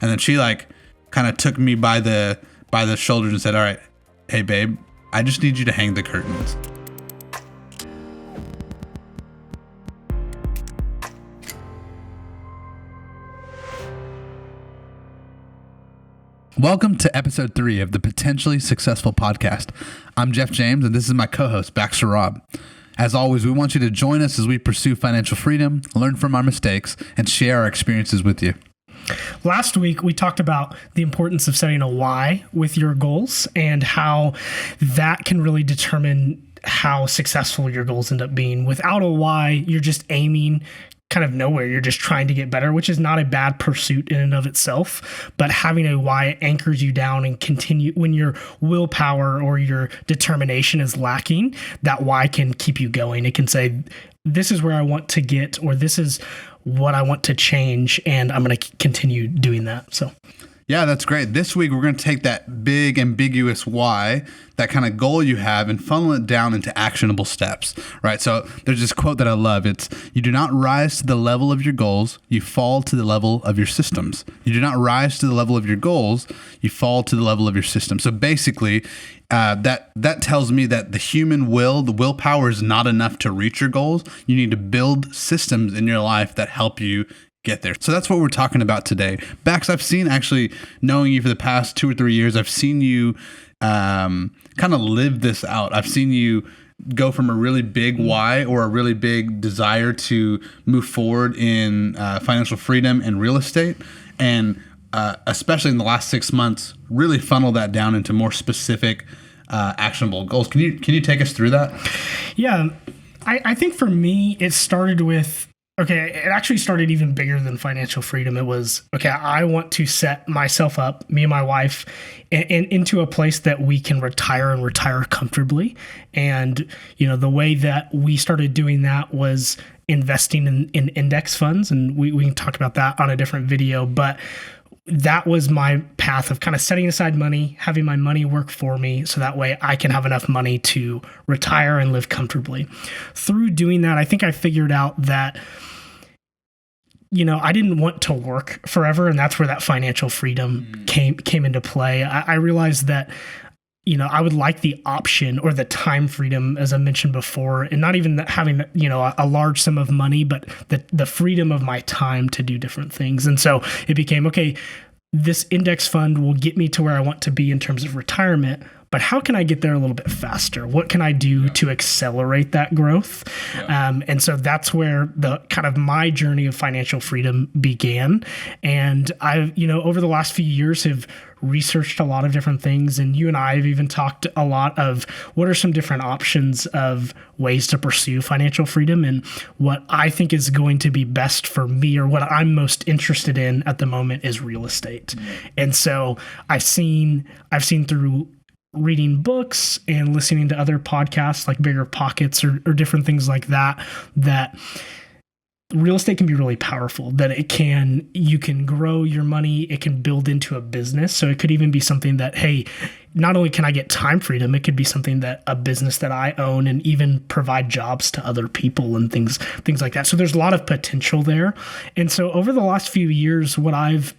And then she like kind of took me by the shoulders and said, all right, hey babe, I just need you to hang the curtains. Welcome to episode 3 of the Potentially Successful Podcast. I'm Jeff James, and this is my co-host, Baxter Rob. As always, we want you to join us as we pursue financial freedom, learn from our mistakes, and share our experiences with you. Last week, we talked about the importance of setting a why with your goals and how that can really determine how successful your goals end up being. Without a why, you're just aiming kind of nowhere. You're just trying to get better, which is not a bad pursuit in and of itself. But having a why anchors you down and continue when your willpower or your determination is lacking. That why can keep you going. It can say, this is where I want to get, or this is what I want to change, and I'm going to continue doing that. So, yeah, that's great. This week, we're going to take that big, ambiguous why, that kind of goal you have, and funnel it down into actionable steps, right? So there's this quote that I love. It's, you do not rise to the level of your goals, you fall to the level of your systems. You do not rise to the level of your goals, you fall to the level of your system. So basically, that tells me that the human will, the willpower is not enough to reach your goals. You need to build systems in your life that help you get there. So that's what we're talking about today. Bax, I've seen, actually knowing you for the past 2 or 3 years, I've seen you kind of live this out. I've seen you go from a really big why or a really big desire to move forward in financial freedom and real estate. And especially in the last 6 months, really funnel that down into more specific actionable goals. Can you take us through that? Yeah, I think for me, it started with, it actually started even bigger than financial freedom. It was, I want to set myself up, me and my wife, into a place that we can retire comfortably. And, the way that we started doing that was investing in index funds. And we can talk about that on a different video. But that was my path of kind of setting aside money, having my money work for me, so that way I can have enough money to retire and live comfortably. Through doing that, I think I figured out that, I didn't want to work forever, and that's where that financial freedom came into play. I realized that, I would like the option or the time freedom, as I mentioned before, and not even having, a large sum of money, but the freedom of my time to do different things. And so it became, this index fund will get me to where I want to be in terms of retirement, but how can I get there a little bit faster? What can I do to accelerate that growth? Yeah. And so that's where the kind of my journey of financial freedom began. And I've, over the last few years have researched a lot of different things. And you and I have even talked a lot of what are some different options of ways to pursue financial freedom. And what I think is going to be best for me, or what I'm most interested in at the moment, is real estate. Mm-hmm. And so I've seen through reading books and listening to other podcasts like Bigger Pockets or different things like that real estate can be really powerful, that you can grow your money, it can build into a business. So it could even be something that, hey, not only can I get time freedom, it could be something that a business that I own and even provide jobs to other people and things like that. So there's a lot of potential there. And so over the last few years, what I've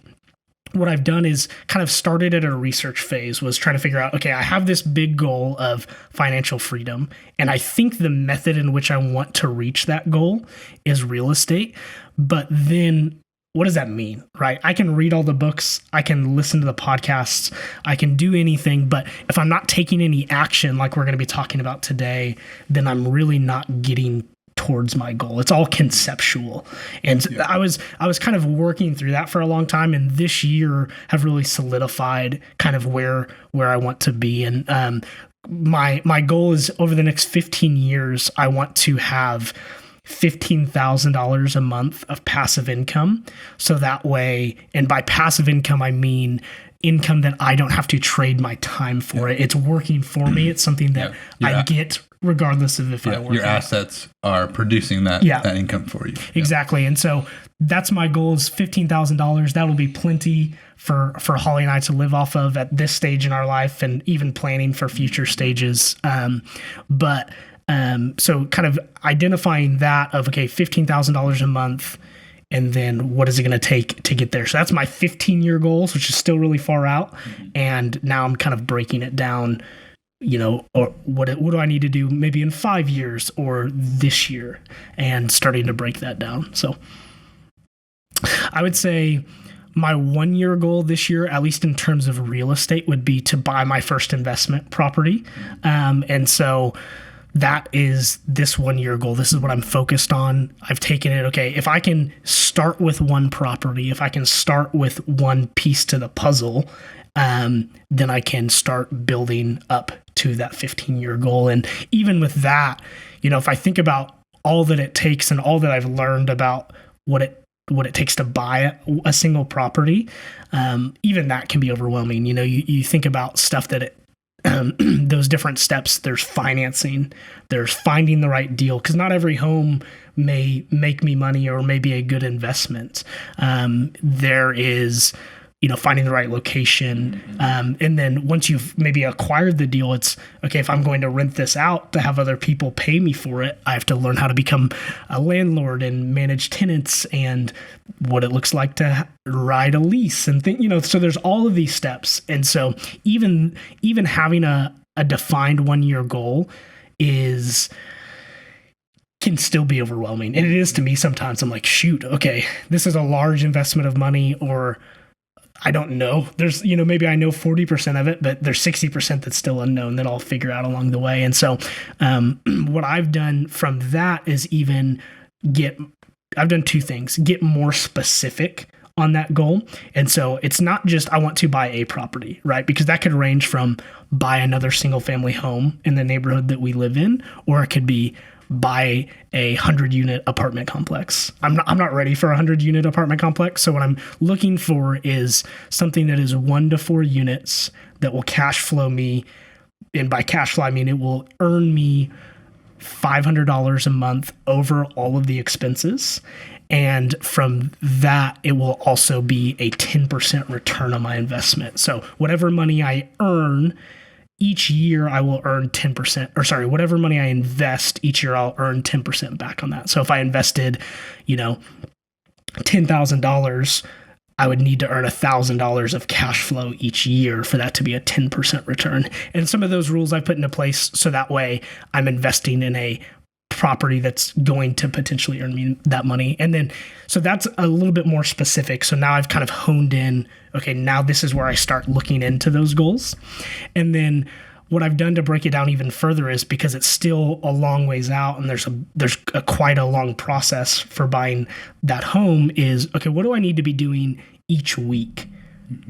done is kind of started at a research phase, was trying to figure out, I have this big goal of financial freedom, and I think the method in which I want to reach that goal is real estate. But then what does that mean, right? I can read all the books, I can listen to the podcasts, I can do anything, but if I'm not taking any action like we're going to be talking about today, then I'm really not getting towards my goal. It's all conceptual. And I was kind of working through that for a long time, and this year have really solidified kind of where I want to be. And my goal is, over the next 15 years, I want to have $15,000 a month of passive income. So that way, and by passive income, I mean income that I don't have to trade my time for it. It's working for me. It's something that I get regardless of if I work. Your assets are producing that income for you. Exactly. And so that's my goal, is $15,000. That'll be plenty for Holly and I to live off of at this stage in our life, and even planning for future stages. So kind of identifying that of, $15,000 a month and then what is it going to take to get there? So that's my 15-year goals, which is still really far out. And now I'm kind of breaking it down, or what do I need to do maybe in 5 years or this year, and starting to break that down. So I would say my 1-year goal this year, at least in terms of real estate, would be to buy my first investment property. And so that is this 1-year goal. This is what I'm focused on. I've taken it, okay, if I can start with one property, if I can start with one piece to the puzzle, then I can start building up to that 15-year goal. And even with that, if I think about all that it takes and all that I've learned about what it takes to buy a single property, even that can be overwhelming. You think about stuff that those different steps. There's financing, there's finding the right deal, because not every home may make me money or may be a good investment. There is finding the right location. And then once you've maybe acquired the deal, it's okay, if I'm going to rent this out to have other people pay me for it, I have to learn how to become a landlord and manage tenants and what it looks like to write a lease and so there's all of these steps. And so even having a defined 1-year goal can still be overwhelming. And it is to me sometimes. I'm like, shoot, okay, this is a large investment of money, or I don't know. There's, maybe I know 40% of it, but there's 60% that's still unknown that I'll figure out along the way. And so what I've done from that is I've done 2 things: get more specific on that goal. And so it's not just, I want to buy a property, right? Because that could range from buy another single family home in the neighborhood that we live in, or it could be buy a 100-unit apartment complex. I'm not ready for a 100-unit apartment complex. So what I'm looking for is something that is 1 to 4 units that will cash flow me. And by cash flow, I mean it will earn me $500 a month over all of the expenses. And from that, it will also be a 10% return on my investment. So whatever money I earn each year, I will earn 10%, or sorry, whatever money I invest each year, I'll earn 10% back on that. So if I invested, $10,000, I would need to earn $1,000 of cash flow each year for that to be a 10% return. And some of those rules I put into place so that way I'm investing in a property that's going to potentially earn me that money. And then, so that's a little bit more specific. So now I've kind of honed in, okay, now this is where I start looking into those goals. And then what I've done to break it down even further is, because it's still a long ways out and there's quite a long process for buying that home, is, okay, what do I need to be doing each week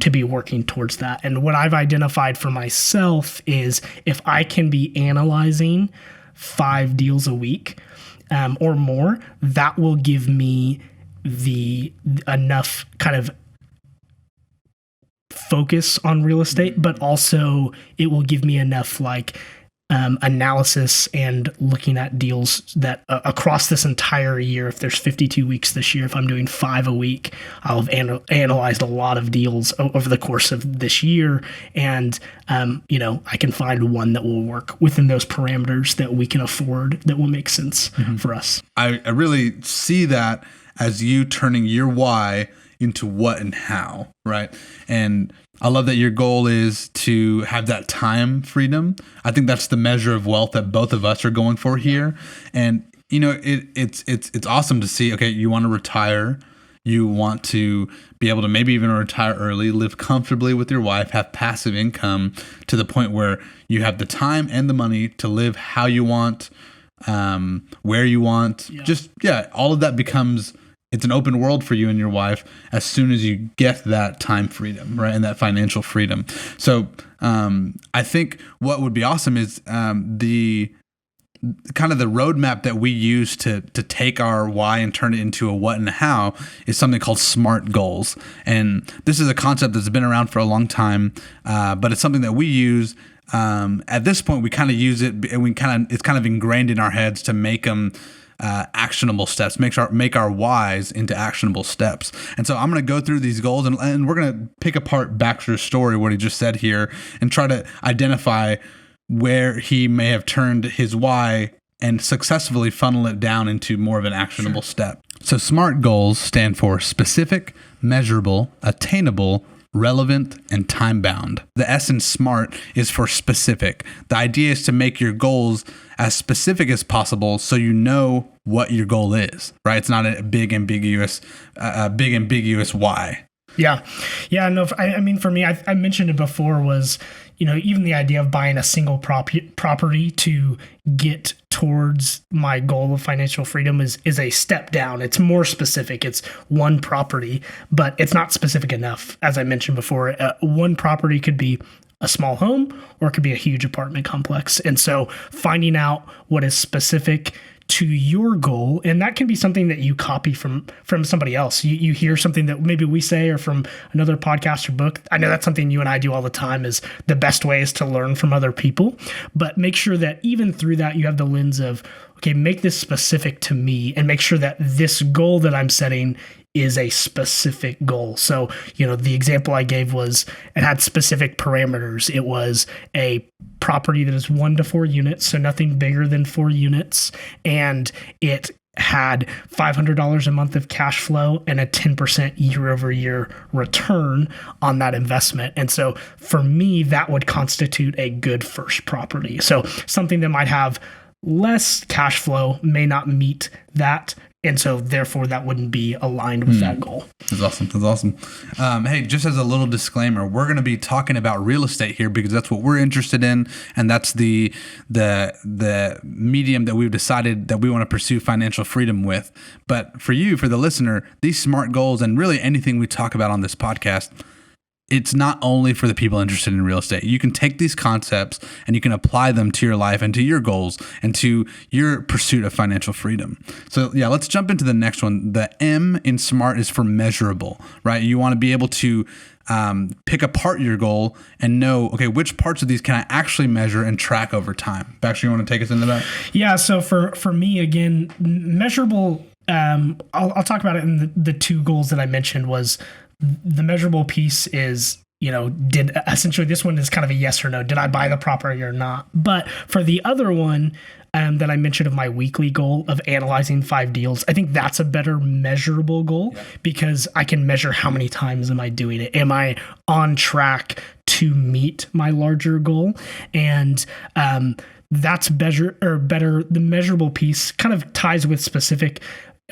to be working towards that? And what I've identified for myself is, if I can be analyzing 5 deals a week or more, that will give me enough kind of focus on real estate, but also it will give me enough analysis and looking at deals that across this entire year. If there's 52 weeks this year, if I'm doing 5 a week, I'll have analyzed a lot of deals over the course of this year. And, I can find one that will work within those parameters that we can afford, that will make sense for us. I really see that as you turning your why into what and how, right? And I love that your goal is to have that time freedom. I think that's the measure of wealth that both of us are going for here. And it's awesome to see. Okay, you want to retire. You want to be able to maybe even retire early, live comfortably with your wife, have passive income to the point where you have the time and the money to live how you want, where you want. All of that becomes, it's an open world for you and your wife as soon as you get that time freedom, right? And that financial freedom. So I think what would be awesome is the kind of the roadmap that we use to take our why and turn it into a what and a how is something called SMART goals. And this is a concept that's been around for a long time, but it's something that we use. At this point, we kind of use it, and it's kind of ingrained in our heads to make them actionable steps, make our whys into actionable steps. And so I'm going to go through these goals, and we're going to pick apart Baxter's story, what he just said here, and try to identify where he may have turned his why and successfully funnel it down into more of an actionable step. So SMART goals stand for specific, measurable, attainable, relevant, and time-bound. The S in SMART is for specific. The idea is to make your goals as specific as possible so you know what your goal is, right? It's not a big ambiguous why. Yeah. No, I mean, for me, I mentioned it before was, even the idea of buying a single property to get towards my goal of financial freedom is a step down. It's more specific. It's one property, but it's not specific enough. As I mentioned before, one property could be a small home or it could be a huge apartment complex. And so finding out what is specific to your goal, and that can be something that you copy from somebody else. You hear something that maybe we say or from another podcast or book. I know that's something you and I do all the time, is the best way is to learn from other people, but make sure that even through that you have the lens of, okay, make this specific to me and make sure that this goal that I'm setting is a specific goal. So, the example I gave was it had specific parameters. It was a property that is 1 to 4 units, so nothing bigger than 4 units. And it had $500 a month of cash flow and a 10% year over year return on that investment. And so for me, that would constitute a good first property. So something that might have less cash flow may not meet that. And so, therefore, that wouldn't be aligned with that goal. That's awesome. Hey, just as a little disclaimer, we're going to be talking about real estate here because that's what we're interested in, and that's the medium that we've decided that we want to pursue financial freedom with. But for you, for the listener, these SMART goals and really anything we talk about on this podcast, it's not only for the people interested in real estate. You can take these concepts and you can apply them to your life and to your goals and to your pursuit of financial freedom. So yeah, let's jump into the next one. The M in SMART is for measurable, right? You want to be able to pick apart your goal and know, okay, which parts of these can I actually measure and track over time? Baxter, you want to take us into that? Yeah. So for me, again, measurable, I'll talk about it in the 2 goals that I mentioned. Was the measurable piece is, did essentially this one is kind of a yes or no. Did I buy the property or not? But for the other one that I mentioned of my weekly goal of analyzing 5 deals, I think that's a better measurable goal because I can measure how many times am I doing it? Am I on track to meet my larger goal? And that's better. The measurable piece kind of ties with specific.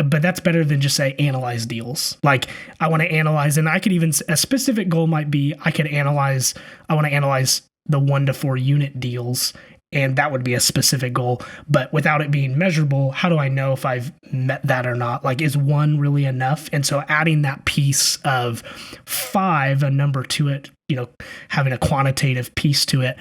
But that's better than just say analyze deals. Like I want to analyze, and I could even, a specific goal might be I want to analyze the 1 to 4 unit deals, and that would be a specific goal. But without it being measurable, how do I know if I've met that or not? Like, is 1 really enough? And so adding that piece of 5, a number to it, having a quantitative piece to it,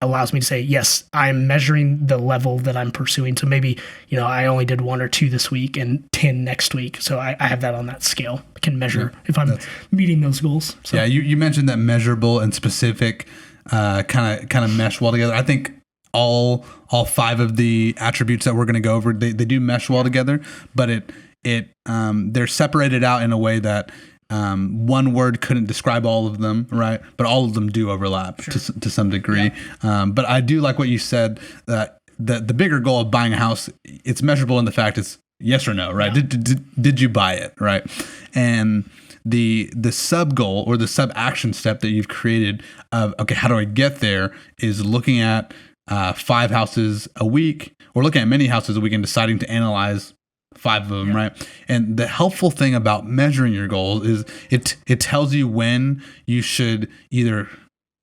allows me to say, yes, I'm measuring the level that I'm pursuing. So maybe, I only did 1 or 2 this week and 10 next week. So I have that on that scale. I can measure if I'm meeting those goals. So. Yeah, you mentioned that measurable and specific kind of mesh well together. I think all 5 of the attributes that we're going to go over, they do mesh well together, but they're separated out in a way that one word couldn't describe all of them, right? But all of them do overlap to some degree. Yeah. But I do like what you said, that the bigger goal of buying a house, it's measurable in the fact it's yes or no, right? Yeah. Did you buy it, right? And the sub goal or the sub action step that you've created of, okay, how do I get there, is looking at 5 houses a week, or looking at many houses a week and deciding to analyze 5 of them, right? And the helpful thing about measuring your goals is it tells you when you should either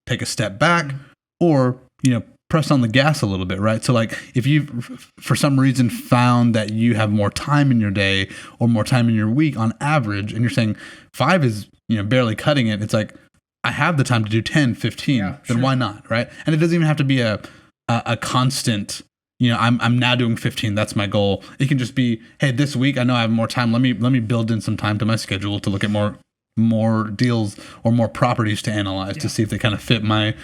take a step back or, press on the gas a little bit, right? So like if you for some reason found that you have more time in your day or more time in your week on average, and you're saying 5 is, barely cutting it, it's like, I have the time to do 10, 15, then why not, right? And it doesn't even have to be a constant, I'm now doing 15. That's my goal. It can just be, hey, this week I know I have more time. Let me build in some time to my schedule to look at more deals or more properties to analyze to see if they kind of fit my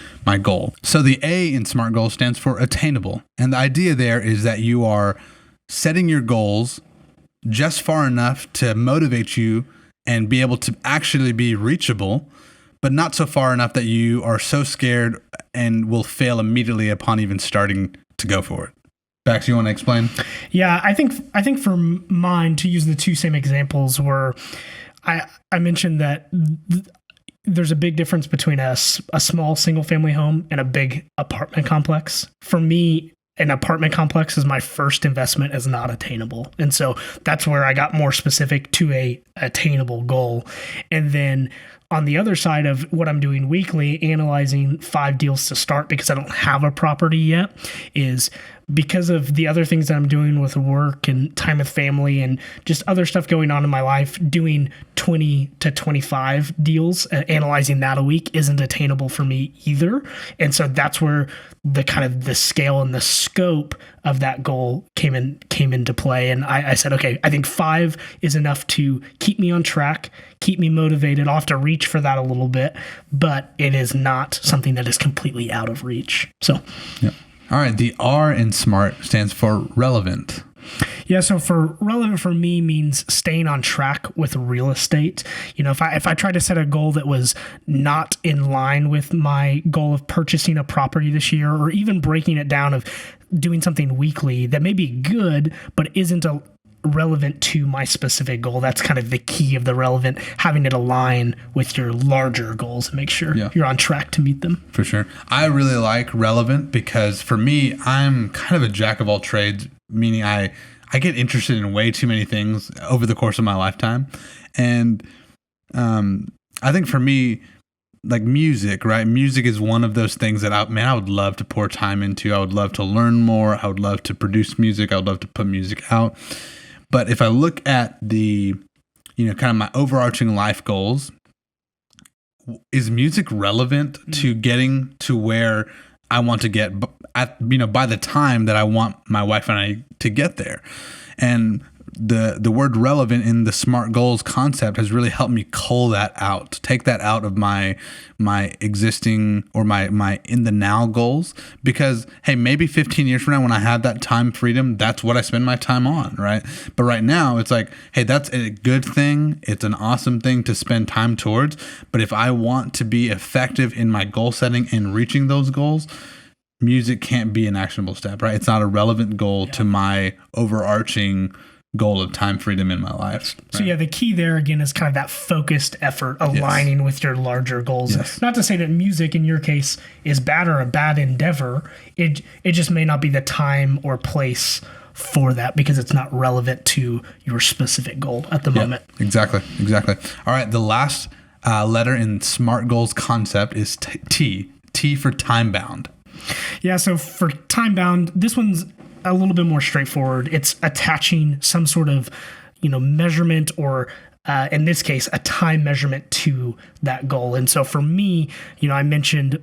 goal. So the A in SMART goals stands for attainable. And the idea there is that you are setting your goals just far enough to motivate you and be able to actually be reachable, but not so far enough that you are so scared and will fail immediately upon even starting to go for it. Bax, you want to explain? Yeah, I think for mine, to use the two same examples, were I mentioned that there's a big difference between a small single family home and a big apartment complex. For me, an apartment complex is my first investment is not attainable. And so that's where I got more specific to a attainable goal. And then on the other side of what I'm doing weekly, analyzing 5 deals to start because I don't have a property yet, is because of the other things that I'm doing with work and time with family and just other stuff going on in my life, doing 20 to 25 deals, analyzing that a week isn't attainable for me either. And so that's where the kind of the scale and the scope of that goal came into play. And I said, okay, I think 5 is enough to keep me on track, keep me motivated. I'll have to reach for that a little bit, but it is not something that is completely out of reach. So, yeah. All right. The R in SMART stands for relevant. Yeah, so for relevant for me means staying on track with real estate. You know, if I try to set a goal that was not in line with my goal of purchasing a property this year, or even breaking it down of doing something weekly that may be good, but isn't relevant to my specific goal, that's kind of the key of the relevant, having it align with your larger goals and make sure you're on track to meet them. For sure. I really like relevant because for me, I'm kind of a jack of all trades, meaning I get interested in way too many things over the course of my lifetime. And I think for me, like music, right? Music is one of those things that I would love to pour time into. I would love to learn more. I would love to produce music. I would love to put music out. But if I look at the, kind of my overarching life goals, is music relevant to getting to where I want to get by the time that I want my wife and I to get there? And the word relevant in the SMART goals concept has really helped me cull that out, take that out of my existing or my in the now goals, because hey, maybe 15 years from now when I have that time freedom, that's what I spend my time on, right? But right now it's like, hey, that's a good thing. It's an awesome thing to spend time towards. But if I want to be effective in my goal setting and reaching those goals, music can't be an actionable step, right? It's not a relevant goal to my overarching goal of time freedom in my life. Right? So yeah, the key there again is kind of that focused effort aligning with your larger goals. Yes. Not to say that music in your case is bad or a bad endeavor. It just may not be the time or place for that because it's not relevant to your specific goal at the moment. Exactly. All right. The last letter in SMART goals concept is T. T for time bound. Yeah. So for time bound, this one's a little bit more straightforward. It's attaching some sort of, measurement or in this case, a time measurement to that goal. And so for me, I mentioned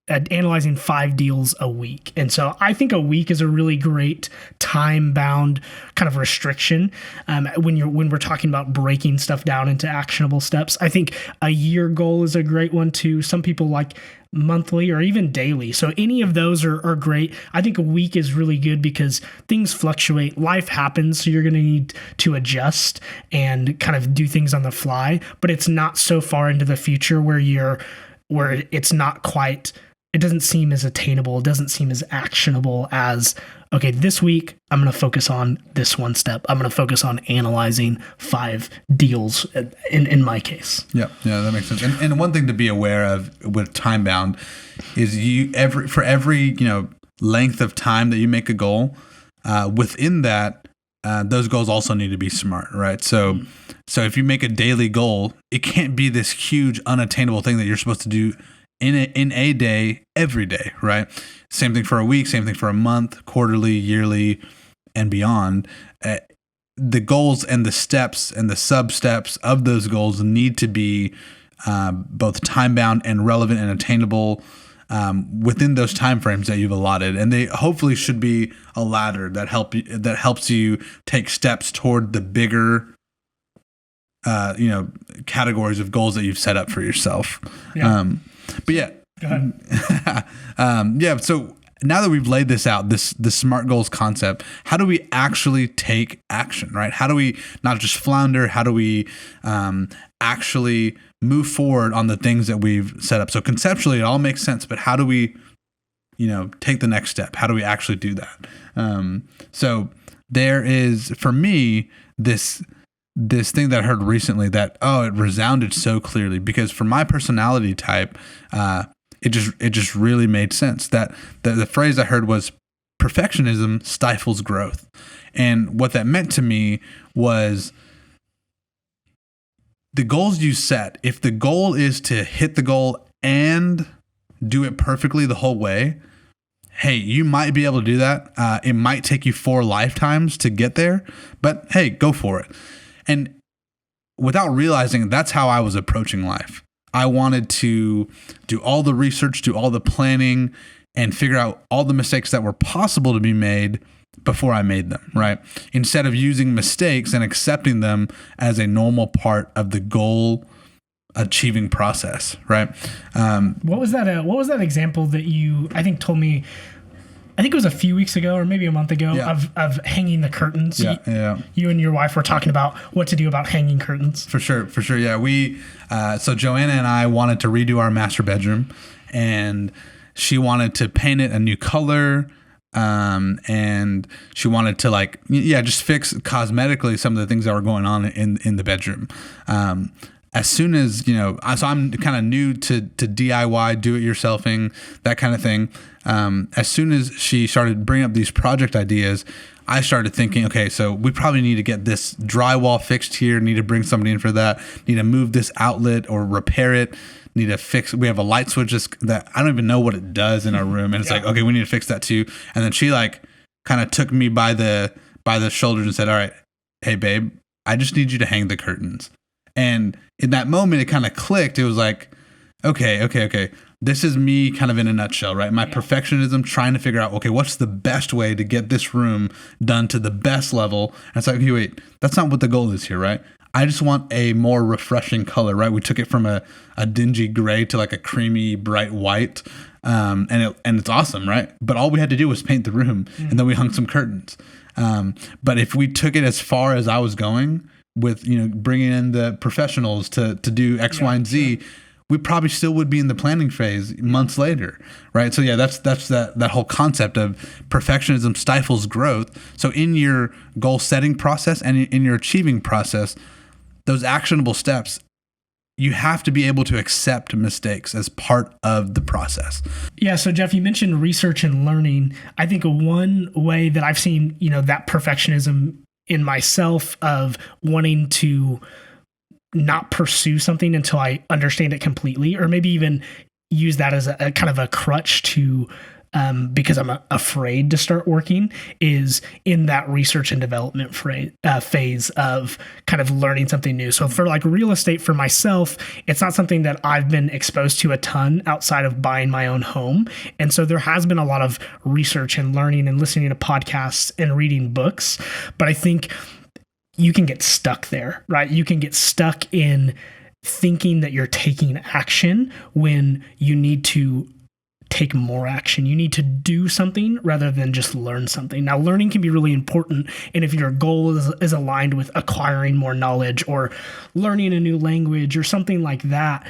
analyzing 5 deals a week. And so I think a week is a really great time bound kind of restriction. When we're talking about breaking stuff down into actionable steps, I think a year goal is a great one too. Some people like monthly or even daily. So any of those are great. I think a week is really good because things fluctuate. Life happens. So you're going to need to adjust and kind of do things on the fly, but it's not so far into the future where it's not quite, it doesn't seem as attainable. It doesn't seem as actionable as, okay, this week I'm going to focus on this one step. I'm going to focus on analyzing 5 deals in my case. Yeah, that makes sense. And one thing to be aware of with time bound is for every length of time that you make a goal, within that, those goals also need to be SMART, right? So if you make a daily goal, it can't be this huge unattainable thing that you're supposed to do in a day, every day, right? Same thing for a week, same thing for a month, quarterly, yearly, and beyond. The goals and the steps and the sub-steps of those goals need to be both time-bound and relevant and attainable within those timeframes that you've allotted. And they hopefully should be a ladder that helps you take steps toward the bigger categories of goals that you've set up for yourself. Yeah. But yeah, go ahead. So now that we've laid this out, the SMART goals concept, how do we actually take action, right? How do we not just flounder? How do we actually move forward on the things that we've set up? So conceptually, it all makes sense, but how do we take the next step? How do we actually do that? So there is, for me, this thing that I heard recently that, it resounded so clearly, because for my personality type, it just really made sense. That the phrase I heard was, perfectionism stifles growth. And what that meant to me was, the goals you set, if the goal is to hit the goal and do it perfectly the whole way, hey, you might be able to do that. It might take you 4 lifetimes to get there, but hey, go for it. And without realizing, that's how I was approaching life. I wanted to do all the research, do all the planning, and figure out all the mistakes that were possible to be made before I made them, right? Instead of using mistakes and accepting them as a normal part of the goal achieving process, right? What was that example that you, I think, told me, I think it was a few weeks ago or maybe a month ago, of hanging the curtains. You and your wife were talking about what to do about hanging curtains. For sure. Yeah. So Joanna and I wanted to redo our master bedroom, and she wanted to paint it a new color. And she wanted to just fix cosmetically some of the things that were going on in the bedroom. As soon as, so I'm kind of new to DIY, do-it-yourselfing, that kind of thing. As soon as she started bringing up these project ideas, I started thinking, okay, so we probably need to get this drywall fixed here, need to bring somebody in for that, need to move this outlet or repair it, need to fix, we have a light switch that I don't even know what it does in our room. And it's like, okay, we need to fix that too. And then she kind of took me by the shoulders and said, all right, hey babe, I just need you to hang the curtains. And in that moment, it kind of clicked. It was like, okay. This is me kind of in a nutshell, right? My perfectionism, trying to figure out, okay, what's the best way to get this room done to the best level? And it's like, okay, wait, that's not what the goal is here, right? I just want a more refreshing color, right? We took it from a dingy gray to like a creamy, bright white. And it's awesome, right? But all we had to do was paint the room, and then we hung some curtains. But if we took it as far as I was going with, bringing in the professionals to do X, Y, and Z, we probably still would be in the planning phase months later, right? So that's that whole concept of perfectionism stifles growth. So in your goal setting process and in your achieving process, those actionable steps, you have to be able to accept mistakes as part of the process. Yeah. So Jeff, you mentioned research and learning. I think one way that I've seen, that perfectionism in myself of wanting to not pursue something until I understand it completely, or maybe even use that as a kind of a crutch to, because I'm afraid to start working, is in that research and development phase of kind of learning something new. So for like real estate for myself, it's not something that I've been exposed to a ton outside of buying my own home. And so there has been a lot of research and learning and listening to podcasts and reading books. But I think you can get stuck there, right? You can get stuck in thinking that you're taking action when you need to take more action. You need to do something rather than just learn something. Now, learning can be really important. And if your goal is aligned with acquiring more knowledge or learning a new language or something like that,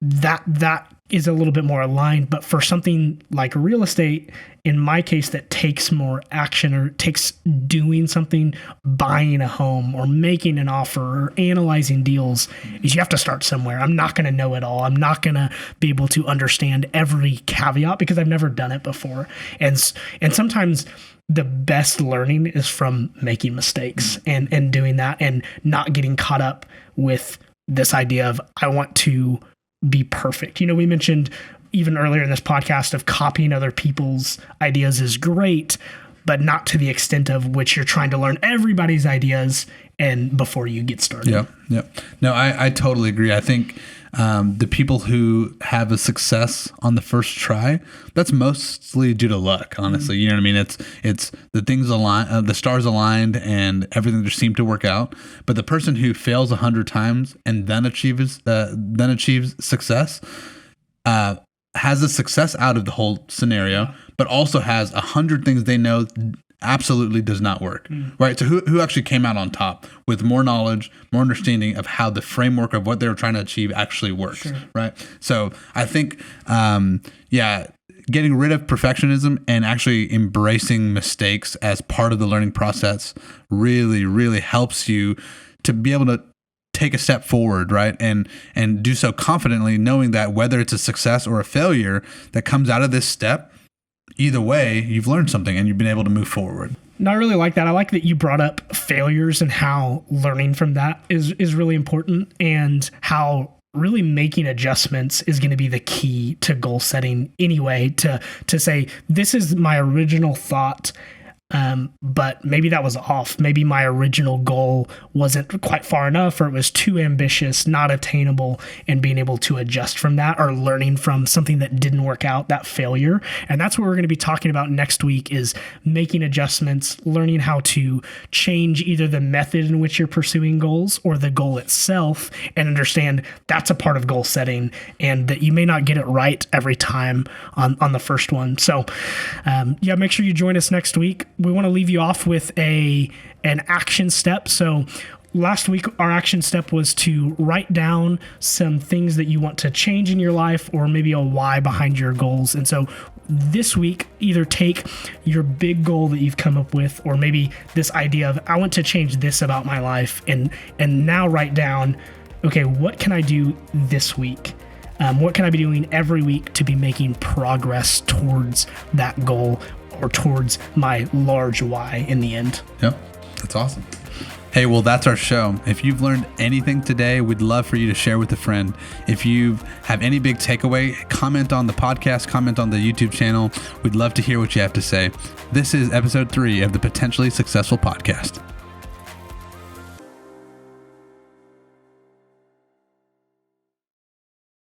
that is a little bit more aligned. But for something like real estate, in my case, that takes more action or takes doing something, buying a home or making an offer or analyzing deals, is you have to start somewhere. I'm not going to know it all. I'm not going to be able to understand every caveat because I've never done it before. And sometimes the best learning is from making mistakes and doing that and not getting caught up with this idea of I want to be perfect. We mentioned even earlier in this podcast of copying other people's ideas is great, but not to the extent of which you're trying to learn everybody's ideas and before you get started. Yeah. No, I totally agree. I think the people who have a success on the first try, that's mostly due to luck, honestly. You know what I mean? It's the things align, the stars aligned, and everything just seemed to work out. But the person who fails 100 times and then achieves success, has a success out of the whole scenario, but also has 100 things they know absolutely does not work, right? So who actually came out on top with more knowledge, more understanding of how the framework of what they were trying to achieve actually works, right? So I think, getting rid of perfectionism and actually embracing mistakes as part of the learning process really, really helps you to be able to take a step forward, right? And do so confidently, knowing that whether it's a success or a failure that comes out of this step, either way, you've learned something and you've been able to move forward. No, I really like that. I like that you brought up failures and how learning from that is really important, and how really making adjustments is going to be the key to goal setting anyway, to say, this is my original thought, but maybe that was off. Maybe my original goal wasn't quite far enough, or it was too ambitious, not attainable, and being able to adjust from that, or learning from something that didn't work out, that failure. And that's what we're going to be talking about next week, is making adjustments, learning how to change either the method in which you're pursuing goals or the goal itself, and understand that's a part of goal setting, and that you may not get it right every time on the first one. So make sure you join us next week. We want to leave you off with an action step. So last week, our action step was to write down some things that you want to change in your life, or maybe a why behind your goals. And so this week, either take your big goal that you've come up with, or maybe this idea of, I want to change this about my life, and now write down, okay, what can I do this week? What can I be doing every week to be making progress towards that goal, or towards my large why in the end? Yep, that's awesome. Hey, well, that's our show. If you've learned anything today, we'd love for you to share with a friend. If you have any big takeaway, comment on the podcast, comment on the YouTube channel. We'd love to hear what you have to say. This is episode 3 of the Potentially Successful Podcast.